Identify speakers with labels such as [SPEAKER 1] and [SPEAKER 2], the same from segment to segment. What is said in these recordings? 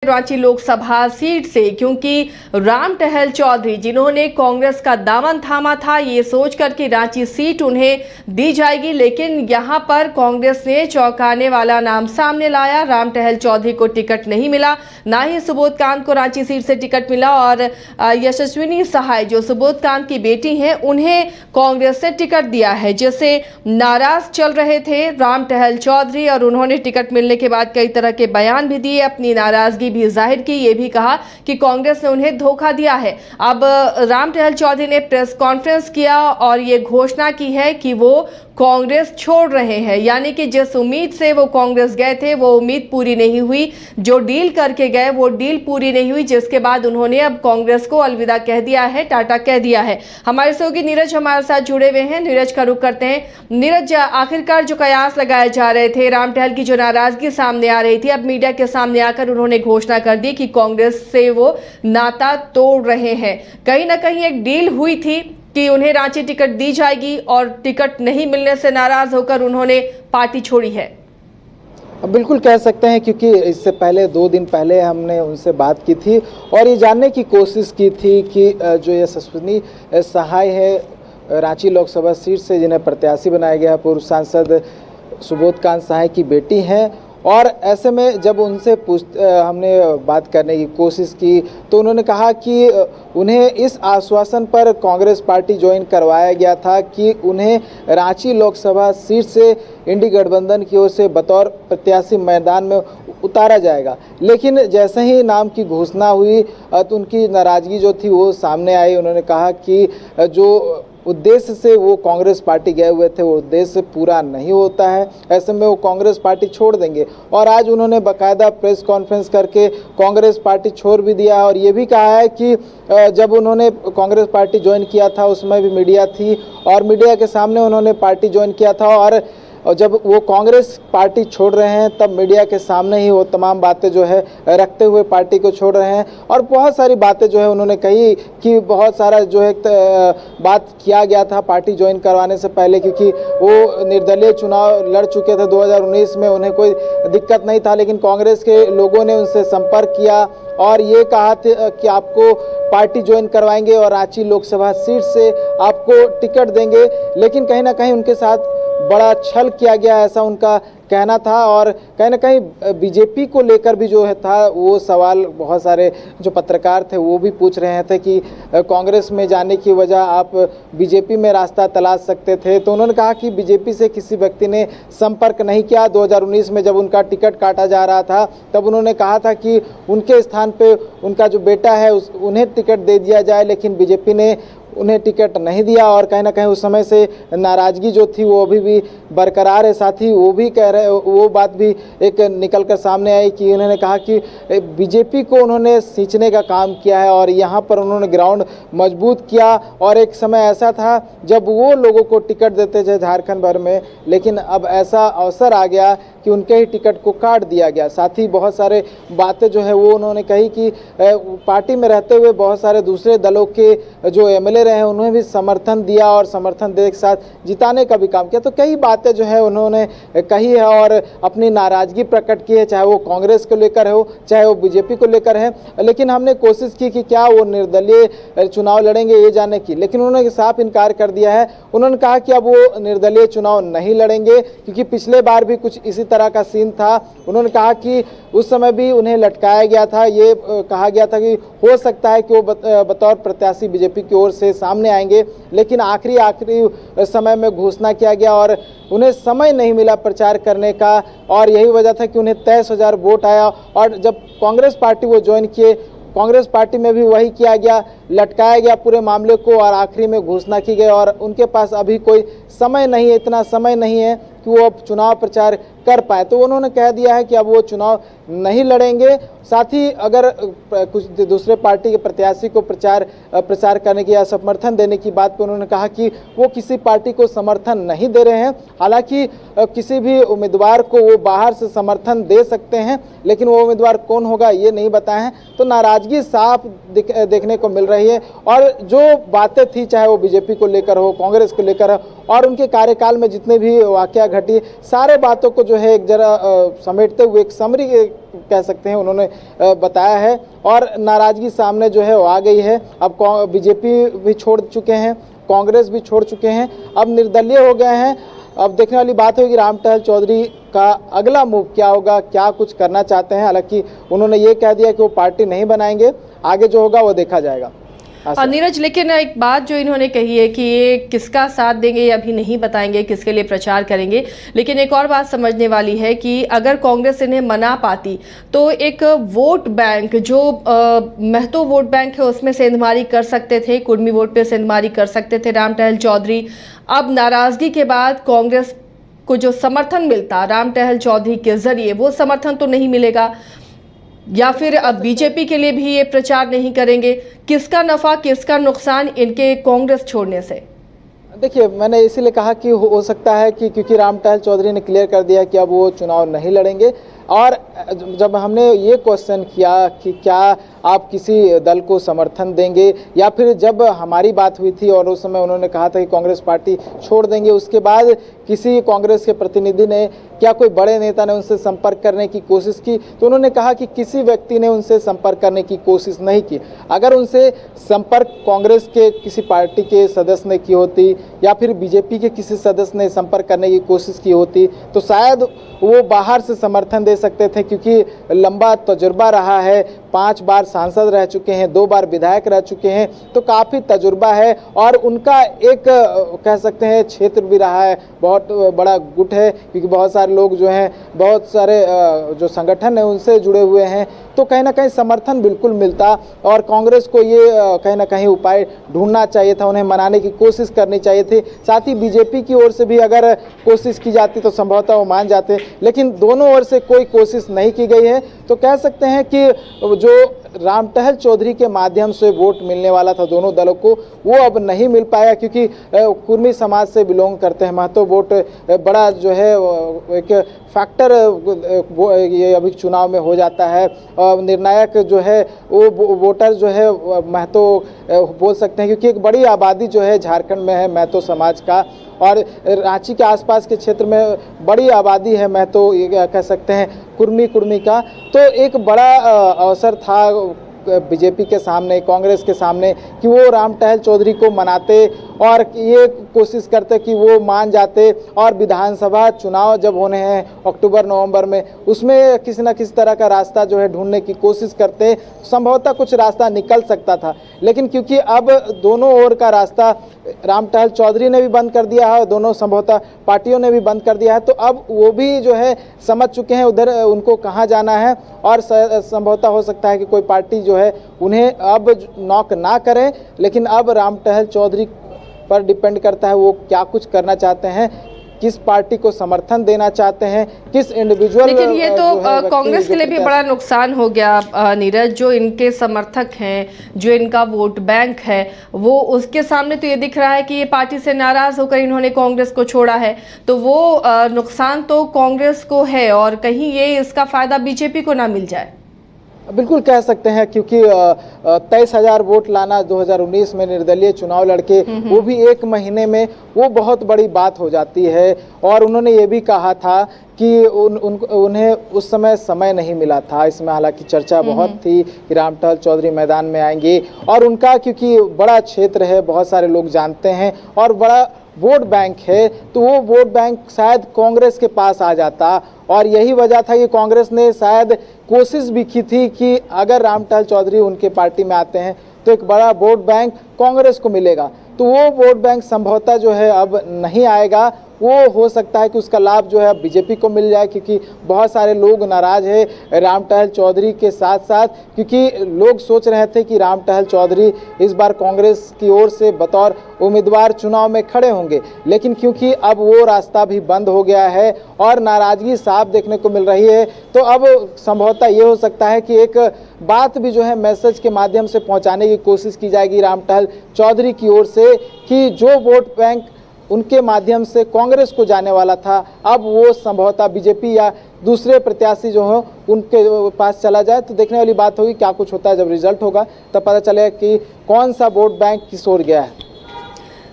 [SPEAKER 1] Ranchi Lok Sabha seat से, क्योंकि राम टहल चौधरी जिन्होंने कांग्रेस का दामन थामा था ये सोचकर कि रांची सीट उन्हें दी जाएगी, लेकिन यहां पर कांग्रेस ने चौंकाने वाला नाम सामने लाया। राम टहल चौधरी को टिकट नहीं मिला, ना ही सुबोध कांत को रांची सीट से टिकट मिला और यशस्विनी सहाय जो सुबोध कांत की बेटी हैं उन्हें कांग्रेस ने टिकट दिया है, जिससे नाराज चल रहे थे राम टहल चौधरी। और उन्होंने टिकट मिलने के बाद कई तरह के बयान भी दिए, अपनी नाराजगी भी जाहिर की, ये भी कहा कि कांग्रेस ने उन्हें धोखा दिया है। अब राम टहल चौधरी ने प्रेस कॉन्फ्रेंस किया और ये घोषणा की है कि वो कांग्रेस छोड़ रहे हैं, यानी कि जिस उम्मीद से वो कांग्रेस गए थे वो उम्मीद पूरी नहीं हुई, जो डील करके गए वो डील पूरी नहीं हुई, जिसके बाद उन्होंने अब कांग्रेस को अलविदा कह दिया है, टाटा कह दिया है। हमारे सहयोगी नीरज हमारे साथ जुड़े हुए हैं, नीरज का रुख करते हैं। नीरज, आखिरकार जो कयास लगाए जा रहे थे, राम टहल की जो नाराजगी सामने आ रही थी, अब मीडिया के सामने आकर उन्होंने घोषणा कर दी कि कांग्रेस से वो नाता तोड़ रहे हैं। कहीं ना कहीं एक डील हुई थी कि उन्हें रांची टिकट दी जाएगी और टिकट नहीं मिलने से नाराज होकर उन्होंने पार्टी छोड़ी है।
[SPEAKER 2] बिल्कुल कह सकते हैं, क्योंकि इससे पहले 2 दिन पहले हमने उनसे बात की थी और ये जानने की कोशिश की थी कि जो यशस्विनी सहाय है रांची लोकसभा सीट से जिन्हें प्रत्याशी बनाया गया, पूर्व सांसद सुबोध कांत सहाय की बेटी हैं, और ऐसे में जब उनसे हमने बात करने की कोशिश की तो उन्होंने कहा कि उन्हें इस आश्वासन पर कांग्रेस पार्टी ज्वाइन करवाया गया था कि उन्हें रांची लोकसभा सीट से इंडी गठबंधन की ओर से बतौर प्रत्याशी मैदान में उतारा जाएगा। लेकिन जैसे ही नाम की घोषणा हुई तो उनकी नाराजगी जो थी वो सामने आई। उन्होंने कहा कि जो उद्देश्य से वो कांग्रेस पार्टी गए हुए थे वो उद्देश्य पूरा नहीं होता है, ऐसे में वो कांग्रेस पार्टी छोड़ देंगे। और आज उन्होंने बाकायदा प्रेस कॉन्फ्रेंस करके कांग्रेस पार्टी छोड़ भी दिया और ये भी कहा है कि जब उन्होंने कांग्रेस पार्टी ज्वाइन किया था उसमें भी मीडिया थी और मीडिया के सामने उन्होंने पार्टी ज्वाइन किया था, और जब वो कांग्रेस पार्टी छोड़ रहे हैं तब मीडिया के सामने ही वो तमाम बातें जो है रखते हुए पार्टी को छोड़ रहे हैं। और बहुत सारी बातें जो है उन्होंने कही कि बहुत सारा जो है बात किया गया था पार्टी ज्वाइन करवाने से पहले, क्योंकि वो निर्दलीय चुनाव लड़ चुके थे 2019 में, उन्हें कोई दिक्कत नहीं था, लेकिन कांग्रेस के लोगों ने उनसे संपर्क किया और ये कहा कि आपको पार्टी ज्वाइन करवाएंगे और रांची लोकसभा सीट से आपको टिकट देंगे। लेकिन कहीं ना कहीं उनके साथ बड़ा छल किया गया, ऐसा उनका कहना था। और कहीं ना कहीं बीजेपी को लेकर भी जो है था वो सवाल बहुत सारे जो पत्रकार थे वो भी पूछ रहे थे कि कांग्रेस में जाने की वजह आप बीजेपी में रास्ता तलाश सकते थे। तो उन्होंने कहा कि बीजेपी से किसी व्यक्ति ने संपर्क नहीं किया। 2019 में जब उनका टिकट काटा जा रहा था तब उन्होंने कहा था कि उनके स्थान पे उनका जो बेटा है उन्हें टिकट दे दिया जाए, लेकिन बीजेपी ने उन्हें टिकट नहीं दिया। और कहीं ना कहीं उस समय से नाराजगी जो थी वो अभी भी बरकरार है। साथ ही वो भी कह रहे, वो बात भी एक निकल कर सामने आई कि उन्होंने कहा कि बीजेपी को उन्होंने सींचने का काम किया है और यहाँ पर उन्होंने ग्राउंड मजबूत किया। और एक समय ऐसा था जब वो लोगों को टिकट देते थे झारखंड भर में, लेकिन अब ऐसा अवसर आ गया कि उनके ही टिकट को काट दिया गया। साथ ही बहुत सारे बातें जो है वो उन्होंने कही कि पार्टी में रहते हुए बहुत सारे दूसरे दलों के जो एमएलए रहे हैं उन्हें भी समर्थन दिया और समर्थन देने के साथ जिताने का भी काम किया। तो कई बातें जो है उन्होंने कही है और अपनी नाराजगी प्रकट की है, चाहे वो कांग्रेस को लेकर हो चाहे वो बीजेपी को लेकर है। लेकिन हमने कोशिश की कि क्या वो निर्दलीय चुनाव लड़ेंगे ये जानने की, लेकिन उन्होंने साफ इनकार कर दिया है। उन्होंने कहा कि अब वो निर्दलीय चुनाव नहीं लड़ेंगे, क्योंकि पिछले बार भी कुछ इसी तरह का सीन था। उन्होंने कहा कि उस समय भी उन्हें लटकाया गया था, ये कहा गया था कि हो सकता है कि वो बतौर प्रत्याशी बीजेपी की ओर से सामने आएंगे, लेकिन आखिरी समय में घोषणा किया गया और उन्हें समय नहीं मिला प्रचार करने का। और यही वजह था कि उन्हें 23,000 वोट आया। और जब कांग्रेस पार्टी वो ज्वाइन किए, कांग्रेस पार्टी में भी वही किया गया, लटकाया गया पूरे मामले को और आखिरी में घोषणा की गई। और उनके पास अभी कोई समय नहीं है, इतना समय नहीं है कि वो अब चुनाव प्रचार कर पाए। तो उन्होंने कह दिया है कि अब वो चुनाव नहीं लड़ेंगे। साथ ही अगर कुछ दूसरे पार्टी के प्रत्याशी को प्रचार करने की या समर्थन देने की बात पे उन्होंने कहा कि वो किसी पार्टी को समर्थन नहीं दे रहे हैं। हालांकि किसी भी उम्मीदवार को वो बाहर से समर्थन दे सकते हैं, लेकिन वो उम्मीदवार कौन होगा ये नहीं बताए हैं। तो नाराजगी साफ देखने को मिल रही है। और जो बातें थी, चाहे वो बीजेपी को लेकर हो, कांग्रेस को लेकर हो, और उनके कार्यकाल में जितने भी वाकया हटी, सारे बातों को जो है एक जरा समेटते हुए एक समरी कह सकते हैं उन्होंने बताया है। और नाराजगी सामने जो है वो आ गई है। अब बीजेपी भी छोड़ चुके हैं, कांग्रेस भी छोड़ चुके हैं, अब निर्दलीय हो गए हैं। अब देखने वाली बात होगी राम टहल चौधरी का अगला मूव क्या होगा, क्या कुछ करना चाहते हैं। हालांकि उन्होंने ये कह दिया कि वो पार्टी नहीं बनाएंगे, आगे जो होगा वो देखा जाएगा।
[SPEAKER 1] नीरज, लेकिन एक बात जो इन्होंने कही है कि ये किसका साथ देंगे ये अभी नहीं बताएंगे, किसके लिए प्रचार करेंगे। लेकिन एक और बात समझने वाली है कि अगर कांग्रेस इन्हें मना पाती तो एक वोट बैंक जो महतो वोट बैंक है उसमें सेंधमारी कर सकते थे, कुर्मी वोट पे सेंधमारी कर सकते थे राम टहल चौधरी। अब नाराजगी के बाद कांग्रेस को जो समर्थन मिलता राम टहल चौधरी के जरिए वो समर्थन तो नहीं मिलेगा, या फिर अब बीजेपी के लिए भी ये प्रचार नहीं करेंगे। किसका नफा किसका नुकसान इनके कांग्रेस छोड़ने से?
[SPEAKER 2] देखिए, मैंने इसीलिए कहा कि हो सकता है कि क्योंकि राम टहल चौधरी ने क्लियर कर दिया कि अब वो चुनाव नहीं लड़ेंगे। और जब हमने ये क्वेश्चन किया कि क्या आप किसी दल को समर्थन देंगे, या फिर जब हमारी बात हुई थी और उस समय उन्होंने कहा था कि कांग्रेस पार्टी छोड़ देंगे, उसके बाद किसी कांग्रेस के प्रतिनिधि ने, क्या कोई बड़े नेता ने उनसे संपर्क करने की कोशिश की, तो उन्होंने कहा कि किसी व्यक्ति ने उनसे संपर्क करने की कोशिश नहीं की। अगर उनसे संपर्क कांग्रेस के किसी पार्टी के सदस्य ने की होती या फिर बीजेपी के किसी सदस्य ने संपर्क करने की कोशिश की होती तो शायद वो बाहर से समर्थन दे सकते थे, क्योंकि लंबा तजुर्बा रहा है, 5 बार सांसद रह चुके हैं, 2 बार विधायक रह चुके हैं, तो काफ़ी तजुर्बा है। और उनका एक कह सकते हैं क्षेत्र भी रहा है, बहुत बड़ा गुट है, क्योंकि बहुत सारे लोग जो हैं, बहुत सारे जो संगठन है उनसे जुड़े हुए हैं, तो कहीं ना कहीं समर्थन बिल्कुल मिलता। और कांग्रेस को ये कहीं ना कहीं उपाय ढूंढना चाहिए था, उन्हें मनाने की कोशिश करनी चाहिए थी। साथ ही बीजेपी की ओर से भी अगर कोशिश की जाती तो संभवतः वो मान जाते, लेकिन दोनों ओर से कोई कोशिश नहीं की गई है। तो कह सकते हैं कि जो राम टहल चौधरी के माध्यम से वोट मिलने वाला था दोनों दलों को, वो अब नहीं मिल पाया, क्योंकि कुर्मी समाज से बिलोंग करते हैं। महतो वोट बड़ा जो है एक फैक्टर ये अभी चुनाव में हो जाता है। निर्णायक जो है वो वोटर जो है महतो बोल सकते हैं, क्योंकि एक बड़ी आबादी जो है झारखंड में है महतो समाज का, और रांची के आसपास के क्षेत्र में बड़ी आबादी है महतो, ये कह सकते हैं कुर्मी का। तो एक बड़ा अवसर था बीजेपी के सामने, कांग्रेस के सामने, कि वो राम टहल चौधरी को मनाते और ये कोशिश करते कि वो मान जाते, और विधानसभा चुनाव जब होने हैं अक्टूबर नवंबर में, उसमें किसी न किसी तरह का रास्ता जो है ढूंढने की कोशिश करते, संभवतः कुछ रास्ता निकल सकता था। लेकिन क्योंकि अब दोनों ओर का रास्ता राम टहल चौधरी ने भी बंद कर दिया है, दोनों संभवतः पार्टियों ने भी बंद कर दिया है, तो अब वो भी जो है समझ चुके हैं उधर उनको कहाँ जाना है, और संभवतः हो सकता है कि कोई पार्टी जो है उन्हें अब नॉक ना करे। लेकिन अब राम टहल चौधरी पर डिपेंड करता है वो क्या कुछ करना चाहते हैं, किस पार्टी को समर्थन देना चाहते हैं, किस इंडिविजुअल।
[SPEAKER 1] लेकिन ये तो कांग्रेस के लिए भी बड़ा नुकसान हो गया नीरज, जो इनके समर्थक हैं, जो इनका वोट बैंक है, वो उसके सामने तो ये दिख रहा है कि ये पार्टी से नाराज होकर इन्होंने कांग्रेस को छोड़ा है, तो वो नुकसान तो कांग्रेस को है, और कहीं ये इसका फायदा बीजेपी को ना मिल जाए।
[SPEAKER 2] बिल्कुल कह सकते हैं, क्योंकि 23,000 वोट लाना 2019 में निर्दलीय चुनाव लड़के, वो भी 1 महीने में, वो बहुत बड़ी बात हो जाती है। और उन्होंने ये भी कहा था कि उन्हें उस समय नहीं मिला था। इसमें हालांकि चर्चा बहुत थी कि राम टहल चौधरी मैदान में आएंगे, और उनका क्योंकि बड़ा क्षेत्र है, बहुत सारे लोग जानते हैं, और बड़ा वोट बैंक है, तो वो वोट बैंक शायद कांग्रेस के पास आ जाता। और यही वजह था कि कांग्रेस ने शायद कोशिश भी की थी कि अगर राम टहल चौधरी उनके पार्टी में आते हैं तो एक बड़ा वोट बैंक कांग्रेस को मिलेगा। तो वो वोट बैंक संभवतः जो है अब नहीं आएगा, वो हो सकता है कि उसका लाभ जो है बीजेपी को मिल जाए, क्योंकि बहुत सारे लोग नाराज है राम टहल चौधरी के साथ साथ, क्योंकि लोग सोच रहे थे कि राम टहल चौधरी इस बार कांग्रेस की ओर से बतौर उम्मीदवार चुनाव में खड़े होंगे। लेकिन क्योंकि अब वो रास्ता भी बंद हो गया है और नाराजगी साफ देखने को मिल रही है, तो अब संभवतः ये हो सकता है कि एक बात भी जो है मैसेज के माध्यम से पहुंचाने की कोशिश की जाएगी राम टहल चौधरी की ओर से, कि जो वोट बैंक उनके माध्यम से कांग्रेस को जाने वाला था, अब वो संभवतः बीजेपी या दूसरे प्रत्याशी जो हो उनके पास चला जाए। तो देखने वाली बात होगी क्या कुछ होता है। जब रिजल्ट होगा तब पता चलेगा कि कौन सा वोट बैंक किस ओर गया है।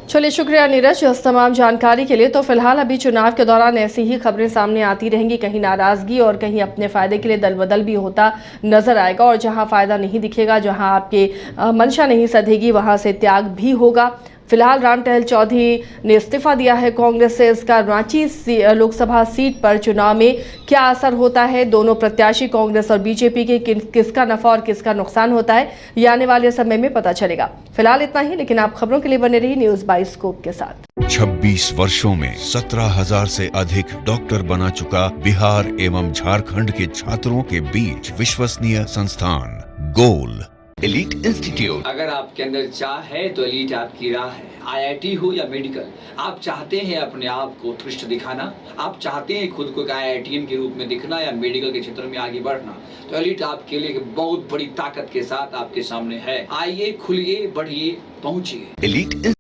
[SPEAKER 1] चलिए शुक्रिया नीरज इस तमाम जानकारी के लिए। तो फिलहाल अभी चुनाव के दौरान ऐसी ही खबरें सामने आती रहेंगी, कहीं नाराजगी और कहीं अपने फायदे के लिए दल बदल भी होता नजर आएगा, और जहां फायदा नहीं दिखेगा, जहां आपके मंशा नहीं सधेगी, वहां से त्याग भी होगा। फिलहाल राम टहल चौधरी ने इस्तीफा दिया है कांग्रेस से। इसका रांची लोकसभा सीट पर चुनाव में क्या असर होता है, दोनों प्रत्याशी कांग्रेस और बीजेपी के किसका नफा और किसका नुकसान होता है, ये आने वाले समय में पता चलेगा। फिलहाल इतना ही, लेकिन आप खबरों के लिए बने रही न्यूज बाइस्कोप के साथ।
[SPEAKER 3] 26 वर्षों में 17,000 से अधिक डॉक्टर बना चुका बिहार एवं झारखंड के छात्रों के बीच विश्वसनीय संस्थान गोल
[SPEAKER 4] एलीट इंस्टीट्यूट।
[SPEAKER 5] अगर आपके अंदर चाह है तो एलीट आपकी राह है। IIT हो या मेडिकल, आप चाहते हैं अपने आप को उत्कृष्ट दिखाना, आप चाहते हैं खुद को एक IITian के रूप में दिखना या मेडिकल के क्षेत्र में आगे बढ़ना, तो एलीट आपके लिए बहुत बड़ी ताकत के साथ आपके सामने है। आइए, खुलिए, बढ़िए, पहुंचिए।
[SPEAKER 4] एलीट